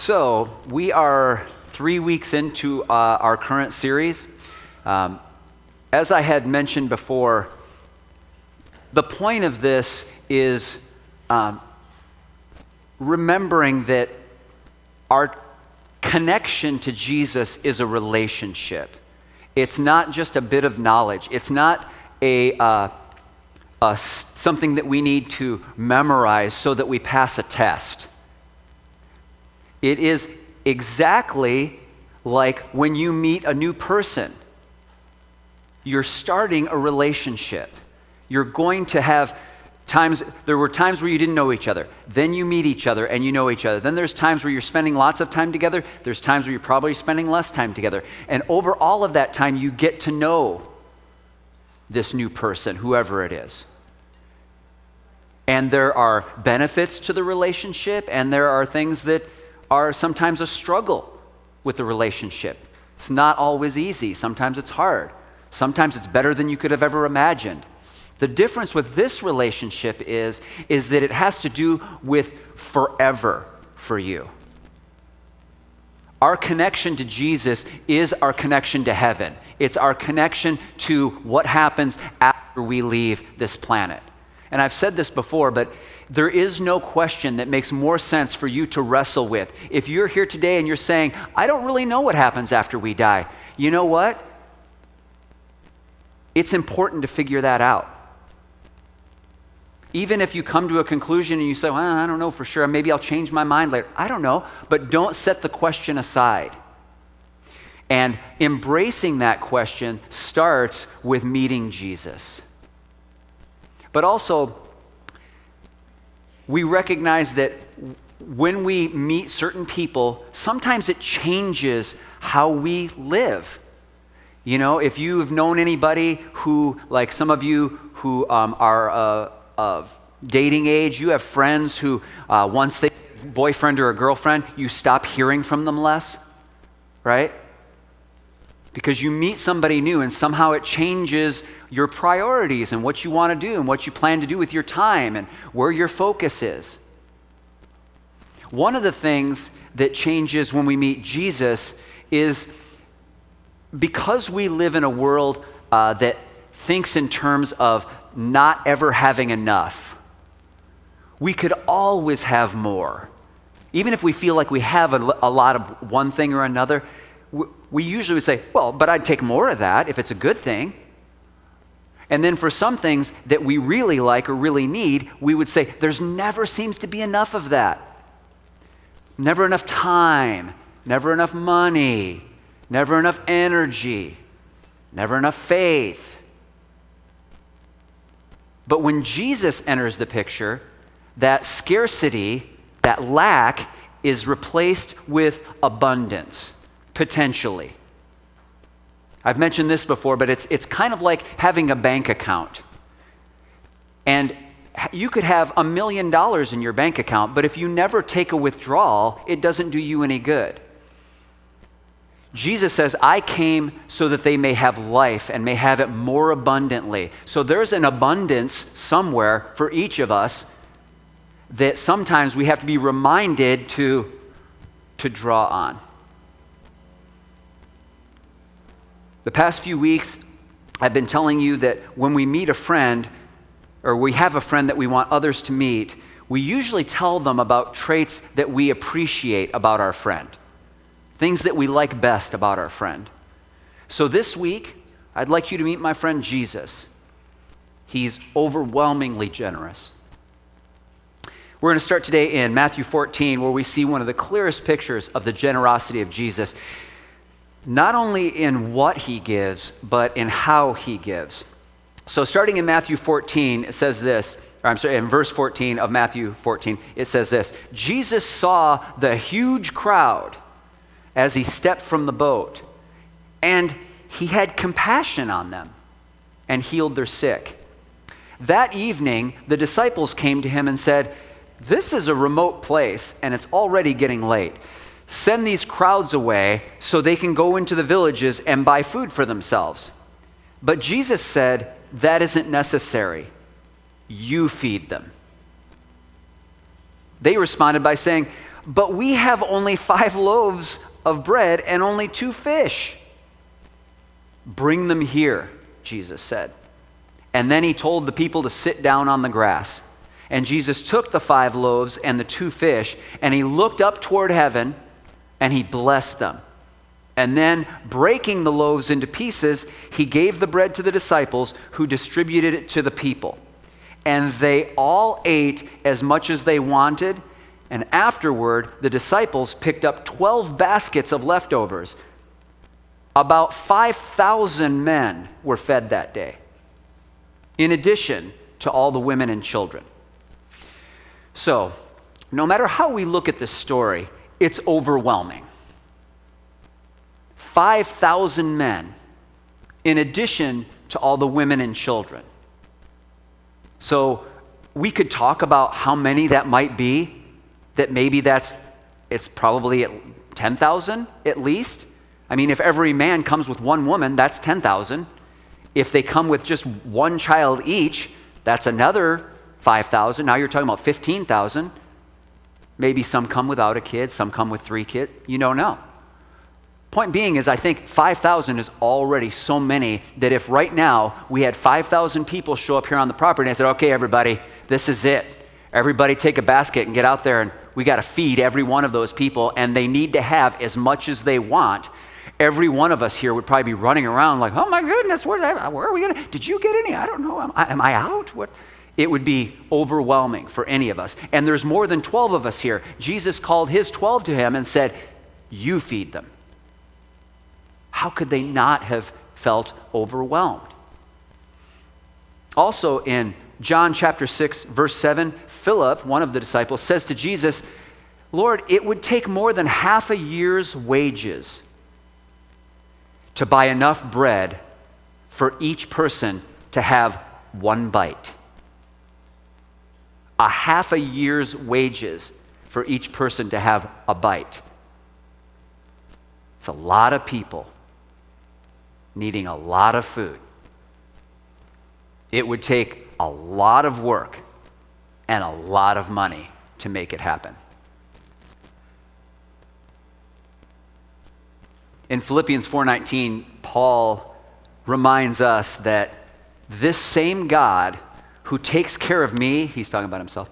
So, we are 3 weeks into our current series. As I had mentioned before, the point of this is remembering that our connection to Jesus is a relationship. It's not just a bit of knowledge. It's not something that we need to memorize so that we pass a test. It is exactly like when you meet a new person. You're starting a relationship. You're going to have times, there were times where you didn't know each other. Then you meet each other and you know each other. Then there's times where you're spending lots of time together. There's times where you're probably spending less time together. And over all of that time, you get to know this new person, whoever it is. And there are benefits to the relationship, and there are things that are sometimes a struggle with the relationship. It's not always easy. Sometimes it's hard. Sometimes it's better than you could have ever imagined. The difference with this relationship is that it has to do with forever for you. Our connection to Jesus is our connection to heaven. It's our connection to what happens after we leave this planet. And I've said this before, but there is no question that makes more sense for you to wrestle with. If you're here today and you're saying, I don't really know what happens after we die, you know what? It's important to figure that out. Even if you come to a conclusion and you say, well, I don't know for sure, maybe I'll change my mind later. I don't know, but don't set the question aside. And embracing that question starts with meeting Jesus. But also, we recognize that when we meet certain people, sometimes it changes how we live. You know, if you've known anybody who, like some of you who are of dating age, you have friends who once they get a boyfriend or a girlfriend, you stop hearing from them less, right? Because you meet somebody new and somehow it changes your priorities and what you want to do and what you plan to do with your time and where your focus is. One of the things that changes when we meet Jesus is because we live in a world that thinks in terms of not ever having enough. We could always have more. Even if we feel like we have a lot of one thing or another, we usually would say, well, but I'd take more of that if it's a good thing. And then for some things that we really like or really need, we would say, there's never seems to be enough of that. Never enough time, never enough money, never enough energy, never enough faith. But when Jesus enters the picture, that scarcity, that lack, is replaced with abundance. Potentially. I've mentioned this before, but it's kind of like having a bank account. And you could have $1 million in your bank account, but if you never take a withdrawal, it doesn't do you any good. Jesus says, I came so that they may have life and may have it more abundantly. So there's an abundance somewhere for each of us that sometimes we have to be reminded to draw on. The past few weeks, I've been telling you that when we meet a friend, or we have a friend that we want others to meet, we usually tell them about traits that we appreciate about our friend, things that we like best about our friend. So this week, I'd like you to meet my friend Jesus. He's overwhelmingly generous. We're going to start today in Matthew 14, where we see one of the clearest pictures of the generosity of Jesus. Not only in what he gives, but in how he gives. So starting in Matthew 14, it says this, in verse 14 of Matthew 14, it says this, Jesus saw the huge crowd as he stepped from the boat, and he had compassion on them and healed their sick. That evening, the disciples came to him and said, this is a remote place, and it's already getting late. Send these crowds away so they can go into the villages and buy food for themselves. But Jesus said, that isn't necessary. You feed them. They responded by saying, but we have only 5 loaves of bread and only 2 fish. Bring them here, Jesus said. And then he told the people to sit down on the grass. And Jesus took the 5 loaves and the 2 fish, and he looked up toward heaven, and he blessed them. And then, breaking the loaves into pieces, he gave the bread to the disciples, who distributed it to the people. And they all ate as much as they wanted. And afterward, the disciples picked up 12 baskets of leftovers. About 5,000 men were fed that day, in addition to all the women and children. So, no matter how we look at this story, it's overwhelming. 5,000 men, in addition to all the women and children. So, we could talk about how many that might be, that maybe it's probably at 10,000 at least. I mean, if every man comes with one woman, that's 10,000. If they come with just one child each, that's another 5,000. Now you're talking about 15,000. Maybe some come without a kid, some come with 3 kids. You don't know. Point being is, I think 5,000 is already so many that if right now we had 5,000 people show up here on the property and I said, okay, everybody, this is it. Everybody take a basket and get out there, and we got to feed every one of those people, and they need to have as much as they want. Every one of us here would probably be running around like, oh my goodness, where are we going to, did you get any? I don't know. Am I out? What? It would be overwhelming for any of us. And there's more than 12 of us here. Jesus called his 12 to him and said, you feed them. How could they not have felt overwhelmed? Also in John chapter 6, verse 7, Philip, one of the disciples, says to Jesus, Lord, it would take more than half a year's wages to buy enough bread for each person to have one bite. A half a year's wages for each person to have a bite. It's a lot of people needing a lot of food. It would take a lot of work and a lot of money to make it happen. In Philippians 4:19, Paul reminds us that this same God who takes care of me, he's talking about himself,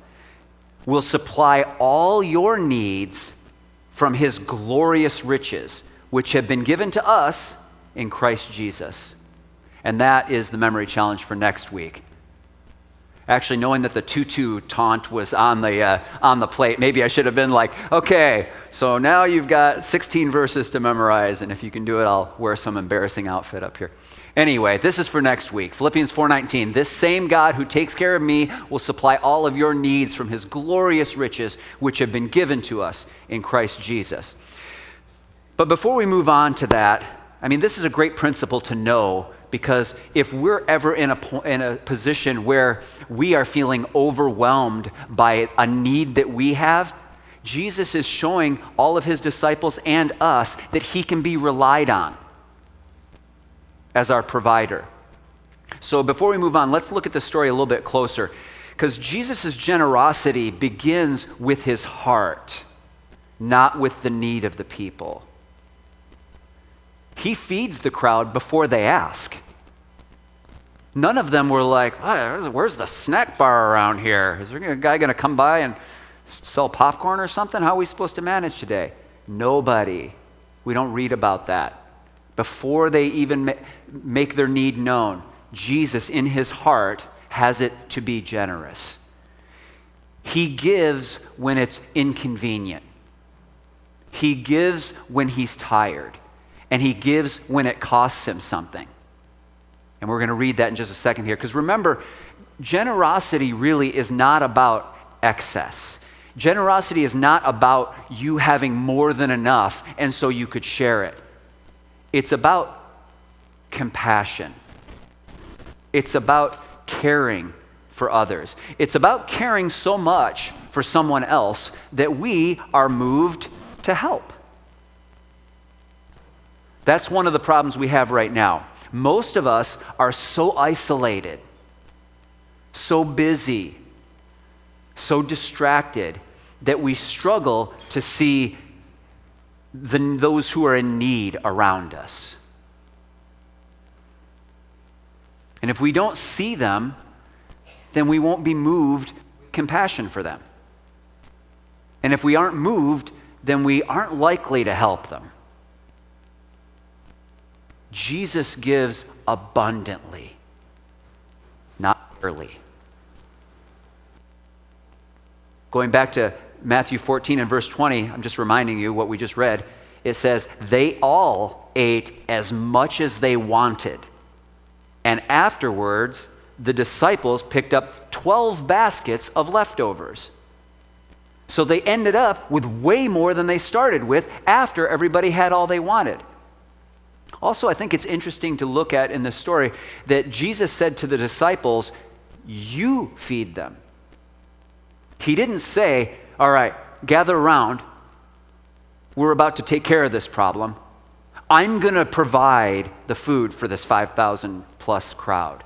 will supply all your needs from his glorious riches, which have been given to us in Christ Jesus. And that is the memory challenge for next week. Actually, knowing that the tutu taunt was on the plate, maybe I should have been like, okay, so now you've got 16 verses to memorize, and if you can do it, I'll wear some embarrassing outfit up here. Anyway, this is for next week. Philippians 4:19, this same God who takes care of me will supply all of your needs from his glorious riches, which have been given to us in Christ Jesus. But before we move on to that, I mean, this is a great principle to know, because if we're ever in a position where we are feeling overwhelmed by a need that we have, Jesus is showing all of his disciples and us that he can be relied on as our provider. So before we move on, let's look at the story a little bit closer, because Jesus' generosity begins with his heart, not with the need of the people. He feeds the crowd before they ask. None of them were like, oh, where's the snack bar around here? Is there a guy going to come by and sell popcorn or something? How are we supposed to manage today? Nobody. We don't read about that. Before they even make their need known, Jesus in his heart has it to be generous. He gives when it's inconvenient. He gives when he's tired. And he gives when it costs him something. And we're going to read that in just a second here. Because remember, generosity really is not about excess. Generosity is not about you having more than enough and so you could share it. It's about compassion. It's about caring for others. It's about caring so much for someone else that we are moved to help. That's one of the problems we have right now. Most of us are so isolated, so busy, so distracted, that we struggle to see those who are in need around us. And if we don't see them, then we won't be moved with compassion for them. And if we aren't moved, then we aren't likely to help them. Jesus gives abundantly, not barely. Going back to Matthew 14 and verse 20, I'm just reminding you what we just read. It says, they all ate as much as they wanted. And afterwards, the disciples picked up 12 baskets of leftovers. So they ended up with way more than they started with after everybody had all they wanted. Also, I think it's interesting to look at in this story that Jesus said to the disciples, you feed them. He didn't say, all right, gather around. We're about to take care of this problem. I'm going to provide the food for this 5,000 plus crowd.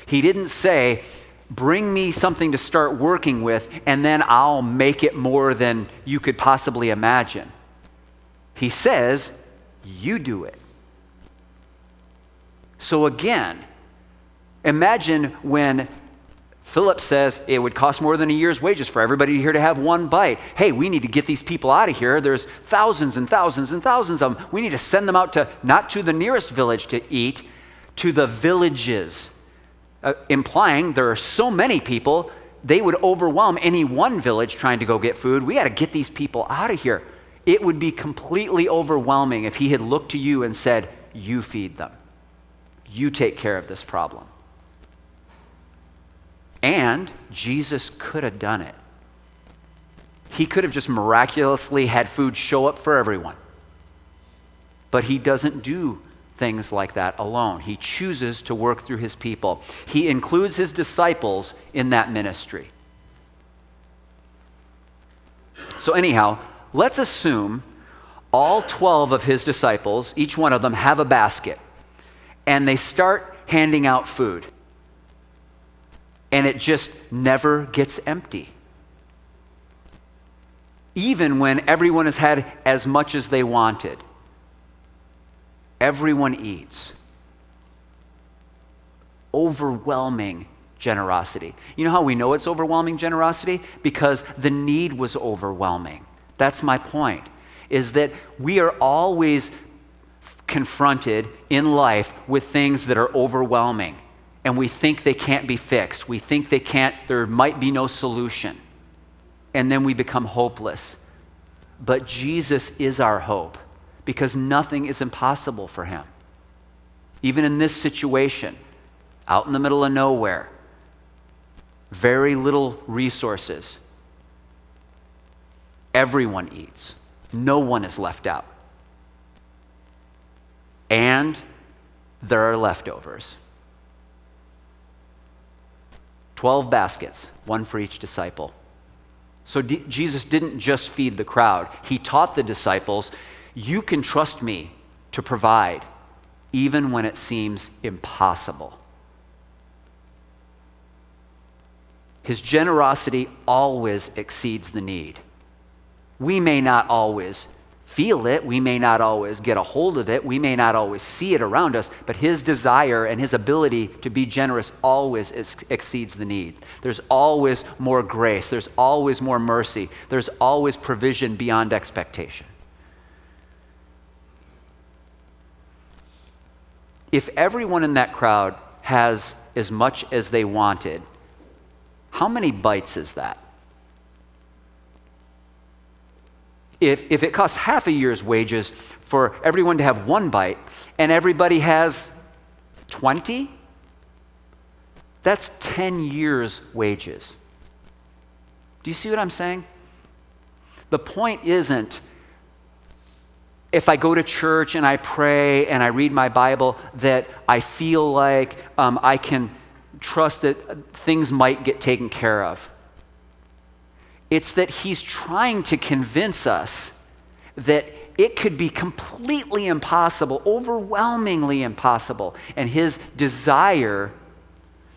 He didn't say, bring me something to start working with, and then I'll make it more than you could possibly imagine. He says, you do it. So again, imagine when Philip says it would cost more than a year's wages for everybody here to have one bite. Hey, we need to get these people out of here. There's thousands and thousands and thousands of them. We need to send them out to, not to the nearest village to eat, to the villages. Implying there are so many people, they would overwhelm any one village trying to go get food. We got to get these people out of here. It would be completely overwhelming if he had looked to you and said, you feed them. You take care of this problem. And Jesus could have done it. He could have just miraculously had food show up for everyone. But he doesn't do things like that alone. He chooses to work through his people. He includes his disciples in that ministry. So anyhow, let's assume all 12 of his disciples, each one of them, have a basket, and they start handing out food. And it just never gets empty. Even when everyone has had as much as they wanted. Everyone eats. Overwhelming generosity. You know how we know it's overwhelming generosity? Because the need was overwhelming. That's my point, is that we are always confronted in life with things that are overwhelming. And we think they can't be fixed. We think there might be no solution. And then we become hopeless. But Jesus is our hope because nothing is impossible for him. Even in this situation, out in the middle of nowhere, very little resources, everyone eats. No one is left out. And there are leftovers. 12 baskets, one for each disciple. So Jesus didn't just feed the crowd. He taught the disciples, you can trust me to provide, even when it seems impossible. His generosity always exceeds the need. We may not always feel it, we may not always get a hold of it, we may not always see it around us, but his desire and his ability to be generous always exceeds the need. There's always more grace, there's always more mercy, there's always provision beyond expectation. If everyone in that crowd has as much as they wanted, how many bites is that? If it costs half a year's wages for everyone to have one bite and everybody has 20, that's 10 years' wages. Do you see what I'm saying? The point isn't if I go to church and I pray and I read my Bible that I feel like I can trust that things might get taken care of. It's that he's trying to convince us that it could be completely impossible, overwhelmingly impossible. And his desire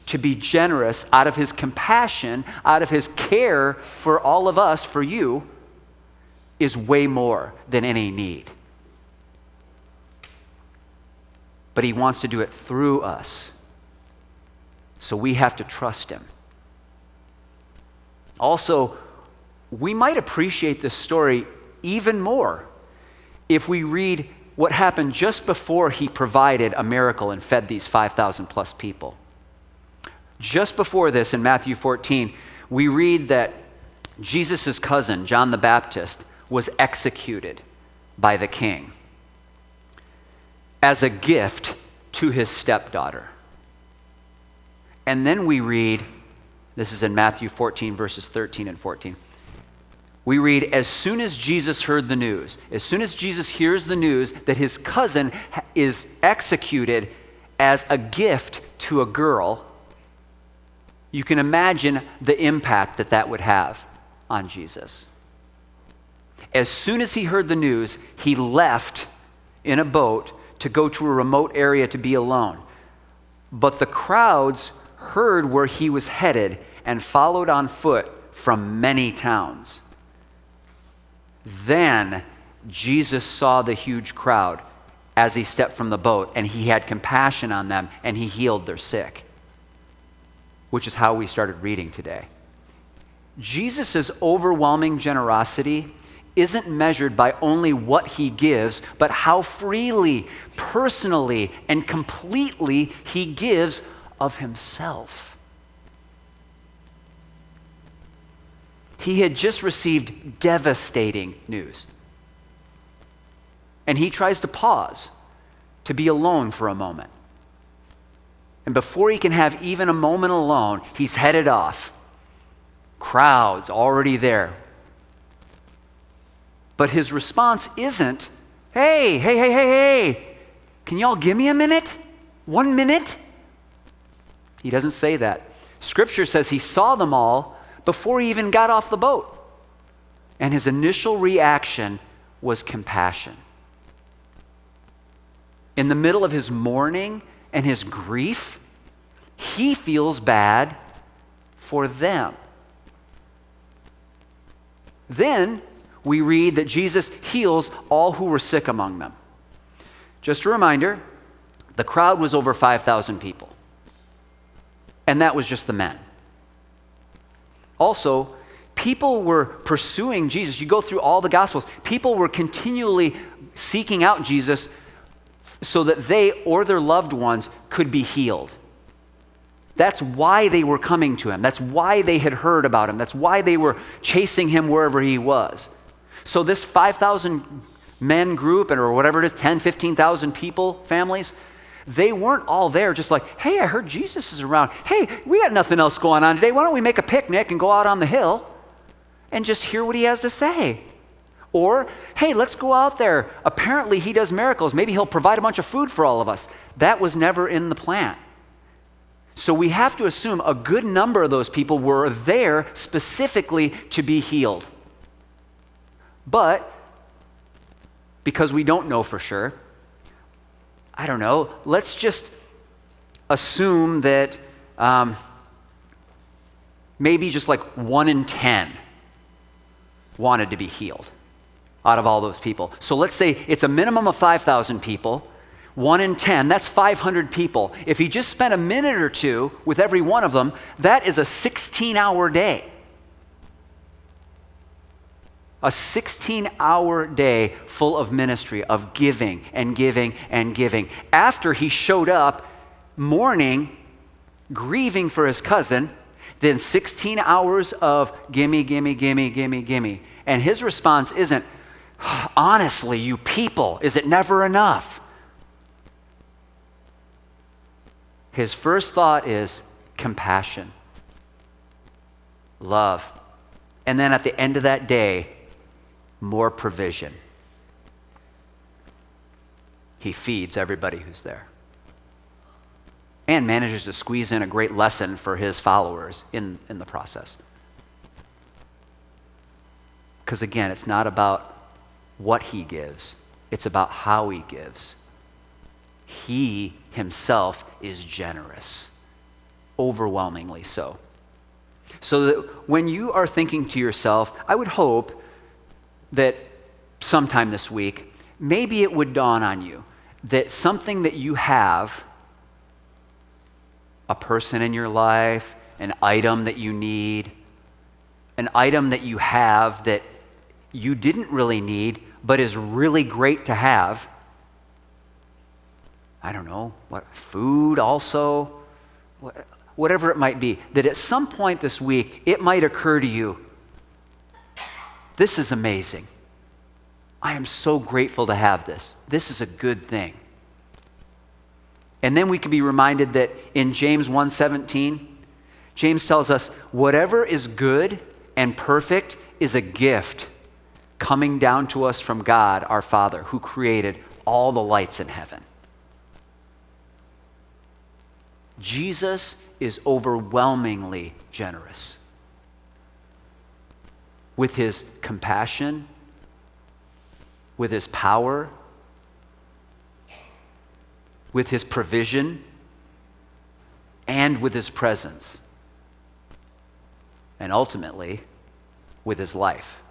to be generous out of his compassion, out of his care for all of us, for you, is way more than any need. But he wants to do it through us. So we have to trust him. Also, we might appreciate this story even more if we read what happened just before he provided a miracle and fed these 5,000 plus people. Just before this, in Matthew 14, we read that Jesus' cousin, John the Baptist, was executed by the king as a gift to his stepdaughter. And then we read, this is in Matthew 14, verses 13 and 14. We read, as soon as Jesus heard the news, as soon as Jesus hears the news that his cousin is executed as a gift to a girl, you can imagine the impact that that would have on Jesus. As soon as he heard the news, he left in a boat to go to a remote area to be alone. But the crowds heard where he was headed and followed on foot from many towns. Then Jesus saw the huge crowd as he stepped from the boat, and he had compassion on them, and he healed their sick, which is how we started reading today. Jesus' overwhelming generosity isn't measured by only what he gives, but how freely, personally, and completely he gives of himself. He had just received devastating news. And he tries to pause, to be alone for a moment. And before he can have even a moment alone, he's headed off. Crowds already there. But his response isn't, hey, can y'all give me a minute? 1 minute? He doesn't say that. Scripture says he saw them all before he even got off the boat. And his initial reaction was compassion. In the middle of his mourning and his grief, he feels bad for them. Then we read that Jesus heals all who were sick among them. Just a reminder, the crowd was over 5,000 people. And that was just the men. Also, people were pursuing Jesus. You go through all the Gospels. People were continually seeking out Jesus so that they or their loved ones could be healed. That's why they were coming to him. That's why they had heard about him. That's why they were chasing him wherever he was. So this 5,000 men group, or whatever it is, 10, 15,000 people, families, they weren't all there just like, hey, I heard Jesus is around. Hey, we got nothing else going on today. Why don't we make a picnic and go out on the hill and just hear what he has to say? Or, hey, let's go out there. Apparently he does miracles. Maybe he'll provide a bunch of food for all of us. That was never in the plan. So we have to assume a good number of those people were there specifically to be healed. But because we don't know for sure, I don't know, let's just assume that maybe just like 1 in 10 wanted to be healed out of all those people. So let's say it's a minimum of 5,000 people. 1 in 10, that's 500 people. If he just spent a minute or two with every one of them, that is a 16-hour day. A 16-hour day full of ministry, of giving and giving and giving. After he showed up mourning, grieving for his cousin, then 16 hours of gimme, gimme, gimme, gimme, gimme. And his response isn't, honestly, you people, is it never enough? His first thought is compassion, love. And then at the end of that day, more provision. He feeds everybody who's there. And manages to squeeze in a great lesson for his followers in the process. Because again, it's not about what he gives, it's about how he gives. He himself is generous. overwhelmingly so. So that when you are thinking to yourself, I would hope that sometime this week, maybe it would dawn on you that something that you have, a person in your life, an item that you need, an item that you have that you didn't really need but is really great to have. I don't know, food also, whatever it might be, that at some point this week it might occur to you, this is amazing. I am so grateful to have this. This is a good thing. And then we can be reminded that in James 1:17, James tells us, whatever is good and perfect is a gift coming down to us from God, our Father, who created all the lights in heaven. Jesus is overwhelmingly generous with his compassion, with his power, with his provision, and with his presence, and ultimately with his life.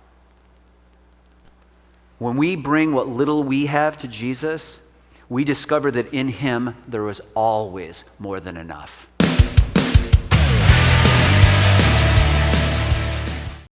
When we bring what little we have to Jesus, we discover that in him there is always more than enough.